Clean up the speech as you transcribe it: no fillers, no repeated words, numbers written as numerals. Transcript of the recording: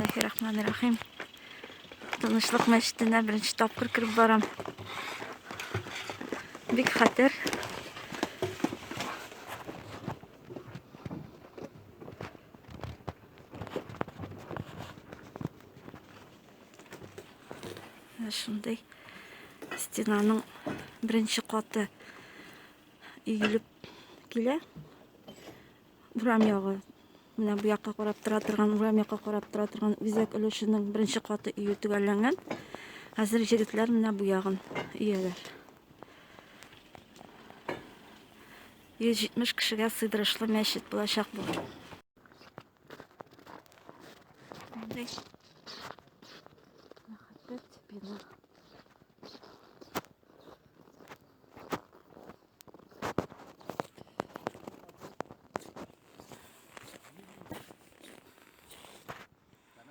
Bismillahirrahmanirrahim. Тынычлык мәчетенә беренче тапкыр кирип барам. Бик хәтер. Шундай стенаның беренче каты өелеп килә. Урам ягы. Менә бу якка карап тора торган, урам якка карап тора торган үзәк өлешенең беренче каты өю төгәлләнгән. Хәзер җегетләр менә бу ягын өяләр. 170 кешегә сыйдырышлы мәчет булачак бу. Бина.